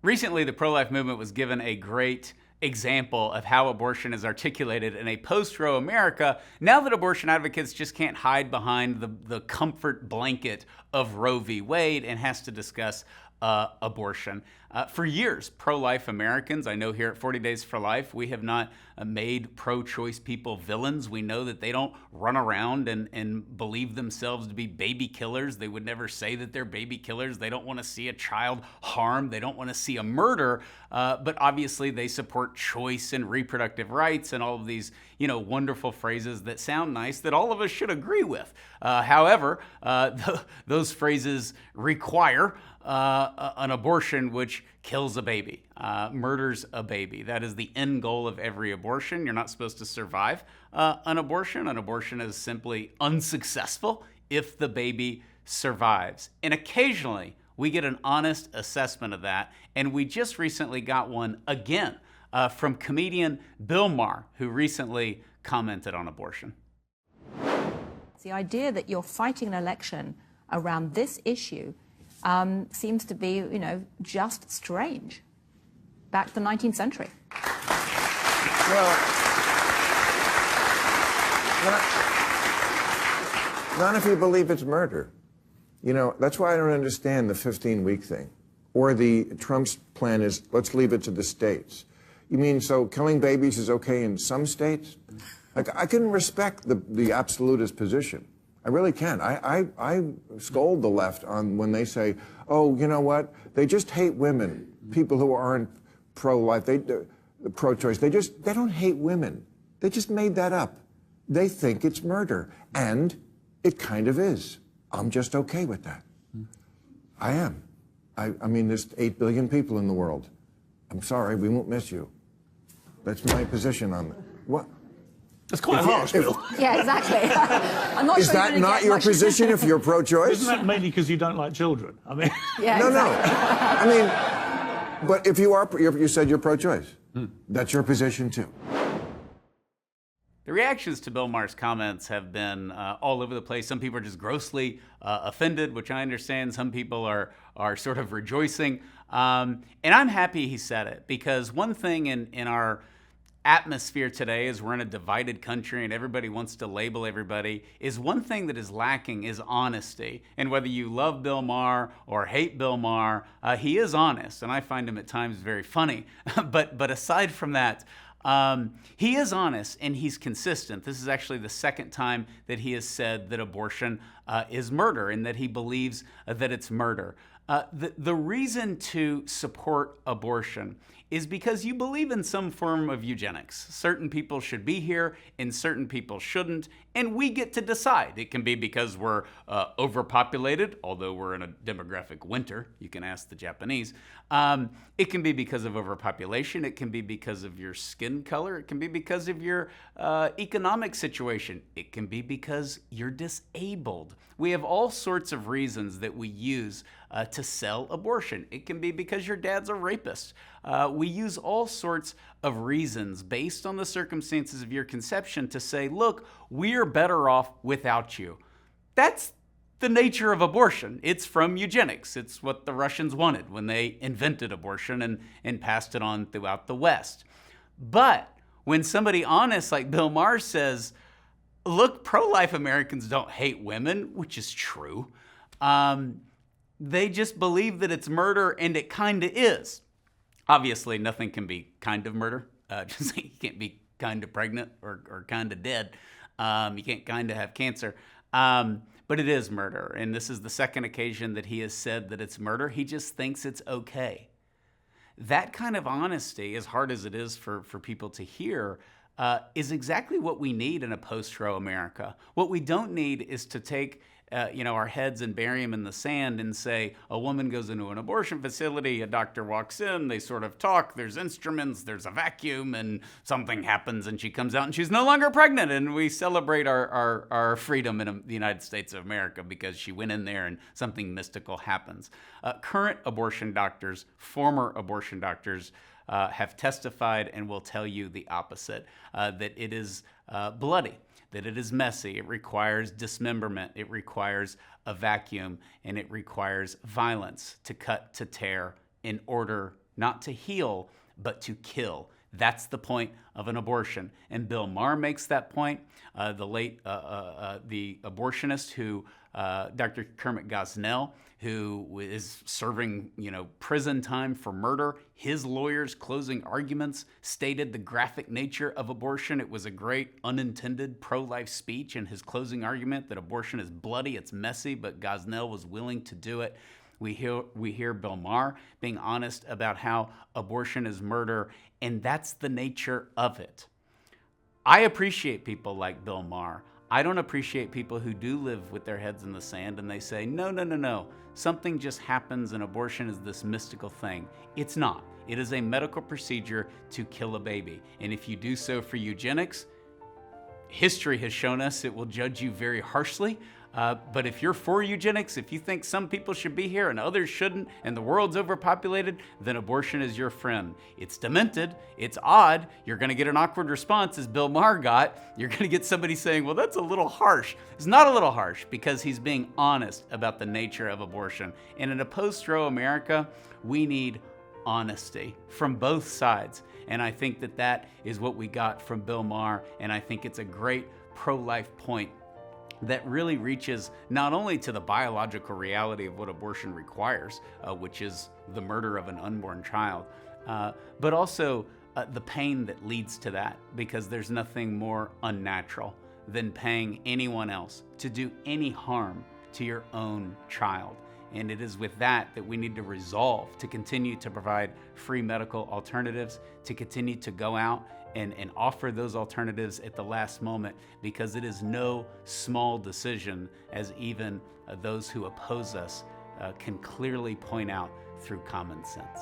Recently, the pro-life movement was given a great example of how abortion is articulated in a post-Roe America, now that abortion advocates just can't hide behind the comfort blanket of Roe v. Wade and has to discuss abortion. For years, pro-life Americans, I know here at 40 Days for Life, we have not made pro-choice people villains. We know that they don't run around and believe themselves to be baby killers. They would never say that they're baby killers. They don't want to see a child harmed. They don't want to see a murder. But obviously, they support choice and reproductive rights and all of these, wonderful phrases that sound nice that all of us should agree with. However, those phrases require an abortion which kills a baby, murders a baby. That is the end goal of every abortion. You're not supposed to survive an abortion. An abortion is simply unsuccessful if the baby survives. And occasionally, we get an honest assessment of that, and we just recently got one again from comedian Bill Maher, who recently commented on abortion. The idea that you're fighting an election around this issue seems to be, just strange. Back to the 19th century. Well, not if you believe it's murder. That's why I don't understand the 15-week thing. Or Trump's plan is, let's leave it to the states. You mean, so killing babies is okay in some states? I can respect the absolutist position. I really can. I scold the left on when they say, oh, you know what? They just hate women. People who aren't pro-life, pro-choice. They don't hate women. They just made that up. They think it's murder. And it kind of is. I'm just okay with that. I am. I mean, there's 8 billion people in the world. I'm sorry, we won't miss you. That's my position on it. What? That's quite harsh, Bill. Yeah, exactly. I'm not Is sure that not your position if you're pro-choice? Isn't that mainly because you don't like children? I mean, Yeah, No. exactly. I mean, but if you said you're pro-choice. That's your position too. The reactions to Bill Maher's comments have been all over the place. Some people are just grossly offended, which I understand. Some people are sort of rejoicing. And I'm happy he said it, because one thing in our atmosphere today, as we're in a divided country and everybody wants to label everybody, is one thing that is lacking is honesty. And whether you love Bill Maher or hate Bill Maher, he is honest, and I find him at times very funny. But aside from that, he is honest and he's consistent. This is actually the second time that he has said that abortion is murder and that he believes that it's murder. The reason to support abortion is because you believe in some form of eugenics. Certain people should be here and certain people shouldn't, and we get to decide. It can be because we're overpopulated, although we're in a demographic winter. You can ask the Japanese. It can be because of overpopulation. It can be because of your skin color. It can be because of your economic situation. It can be because you're disabled. We have all sorts of reasons that we use to sell abortion. It can be because your dad's a rapist. We use all sorts of reasons based on the circumstances of your conception to say, look, we're better off without you. That's the nature of abortion. It's from eugenics. It's what the Russians wanted when they invented abortion and passed it on throughout the West. But when somebody honest like Bill Maher says, look, pro-life Americans don't hate women, which is true. They just believe that it's murder, and it kind of is. Obviously, nothing can be kind of murder. Just like you can't be kind of pregnant or kind of dead. You can't kind of have cancer. But it is murder, and this is the second occasion that he has said that it's murder. He just thinks it's okay. That kind of honesty, as hard as it is for people to hear, is exactly what we need in a post-Roe America. What we don't need is to take our heads and bury them in the sand and say, a woman goes into an abortion facility, a doctor walks in, they sort of talk, there's instruments, there's a vacuum, and something happens and she comes out and she's no longer pregnant, and we celebrate our freedom in the United States of America because she went in there and something mystical happens. Current abortion doctors, former abortion doctors, have testified and will tell you the opposite, that it is bloody, that it is messy, it requires dismemberment, it requires a vacuum, and it requires violence to cut, to tear, in order not to heal, but to kill. That's the point of an abortion. And Bill Maher makes that point. The abortionist who, Dr. Kermit Gosnell, who is serving, prison time for murder, his lawyer's closing arguments stated the graphic nature of abortion. It was a great unintended pro-life speech in his closing argument that abortion is bloody, it's messy, but Gosnell was willing to do it. We hear Bill Maher being honest about how abortion is murder, and that's the nature of it. I appreciate people like Bill Maher. I don't appreciate people who do live with their heads in the sand and they say, no, something just happens and abortion is this mystical thing. It's not. It is a medical procedure to kill a baby. And if you do so for eugenics, history has shown us it will judge you very harshly. But if you're for eugenics, if you think some people should be here and others shouldn't, and the world's overpopulated, then abortion is your friend. It's demented, it's odd, you're gonna get an awkward response as Bill Maher got. You're gonna get somebody saying, well, that's a little harsh. It's not a little harsh because he's being honest about the nature of abortion. And in a post-Roe America, we need honesty from both sides. And I think that that is what we got from Bill Maher, and I think it's a great pro-life point that really reaches not only to the biological reality of what abortion requires, which is the murder of an unborn child, but also the pain that leads to that, because there's nothing more unnatural than paying anyone else to do any harm to your own child. And it is with that we need to resolve to continue to provide free medical alternatives, to continue to go out and offer those alternatives at the last moment, because it is no small decision, as even those who oppose us can clearly point out through common sense.